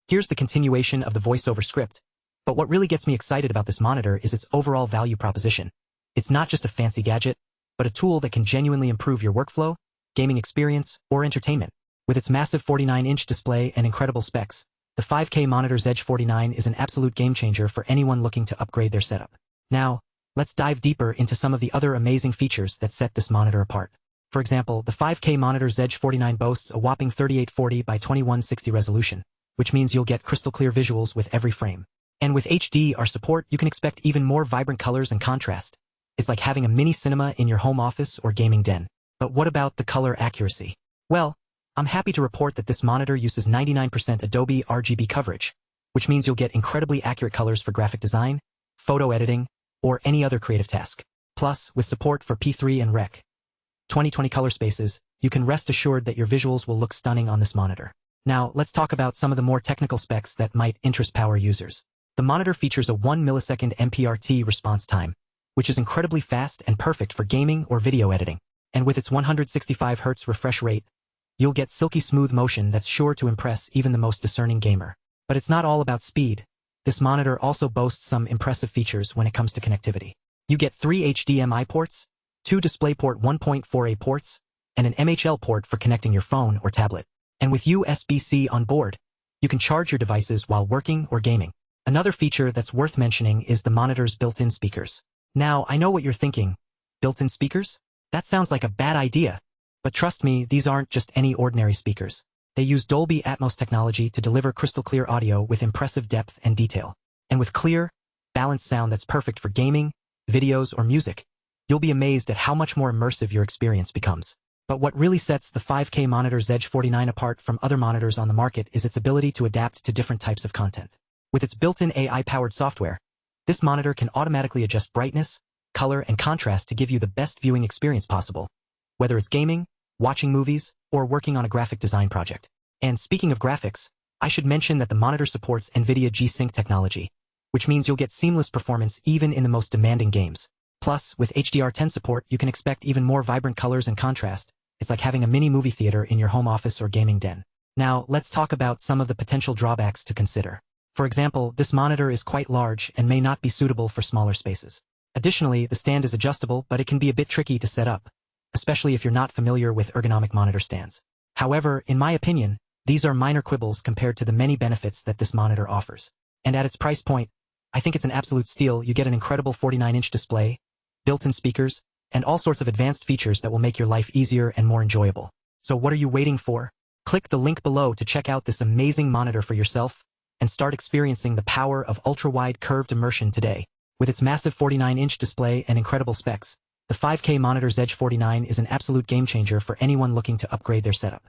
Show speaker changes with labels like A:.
A: Here's the continuation of the voiceover script, but what really gets me excited about this monitor is its overall value proposition. It's not just a fancy gadget, but a tool that can genuinely improve your workflow, gaming experience, or entertainment. With its massive 49-inch display and incredible specs, the 5K monitor's Edge 49 is an absolute game-changer for anyone looking to upgrade their setup. Now, let's dive deeper into some of the other amazing features that set this monitor apart. For example, the 5K monitor's Edge 49 boasts a whopping 3840 by 2160 resolution, which means you'll get crystal-clear visuals with every frame. And with HDR support, you can expect even more vibrant colors and contrast. It's like having a mini cinema in your home office or gaming den. But what about the color accuracy? Well, I'm happy to report that this monitor uses 99% Adobe RGB coverage, which means you'll get incredibly accurate colors for graphic design, photo editing, or any other creative task. Plus, with support for P3 and Rec. 2020 color spaces, you can rest assured that your visuals will look stunning on this monitor. Now, let's talk about some of the more technical specs that might interest power users. The monitor features a 1 millisecond MPRT response time, which is incredibly fast and perfect for gaming or video editing. And with its 165 Hz refresh rate, you'll get silky smooth motion that's sure to impress even the most discerning gamer. But it's not all about speed. This monitor also boasts some impressive features when it comes to connectivity. You get 3 HDMI ports, 2 DisplayPort 1.4a ports, and an MHL port for connecting your phone or tablet. And with USB-C on board, you can charge your devices while working or gaming. Another feature that's worth mentioning is the monitor's built-in speakers. Now, I know what you're thinking. Built-in speakers? That sounds like a bad idea. But trust me, these aren't just any ordinary speakers. They use Dolby Atmos technology to deliver crystal-clear audio with impressive depth and detail. And with clear, balanced sound that's perfect for gaming, videos, or music, you'll be amazed at how much more immersive your experience becomes. But what really sets the 5K monitor's Edge 49 apart from other monitors on the market is its ability to adapt to different types of content. With its built-in AI-powered software, this monitor can automatically adjust brightness, color, and contrast to give you the best viewing experience possible, whether it's gaming, watching movies, or working on a graphic design project. And speaking of graphics, I should mention that the monitor supports NVIDIA G-Sync technology, which means you'll get seamless performance even in the most demanding games. Plus, with HDR10 support, you can expect even more vibrant colors and contrast. It's like having a mini movie theater in your home office or gaming den. Now, let's talk about some of the potential drawbacks to consider. For example, this monitor is quite large and may not be suitable for smaller spaces. Additionally, the stand is adjustable, but it can be a bit tricky to set up, especially if you're not familiar with ergonomic monitor stands. However, in my opinion, these are minor quibbles compared to the many benefits that this monitor offers. And at its price point, I think it's an absolute steal. You get an incredible 49-inch display, built-in speakers, and all sorts of advanced features that will make your life easier and more enjoyable. So what are you waiting for? Click the link below to check out this amazing monitor for yourself and start experiencing the power of ultra-wide curved immersion today. With its massive 49-inch display and incredible specs, the 5K monitor's Edge 49 is an absolute game-changer for anyone looking to upgrade their setup.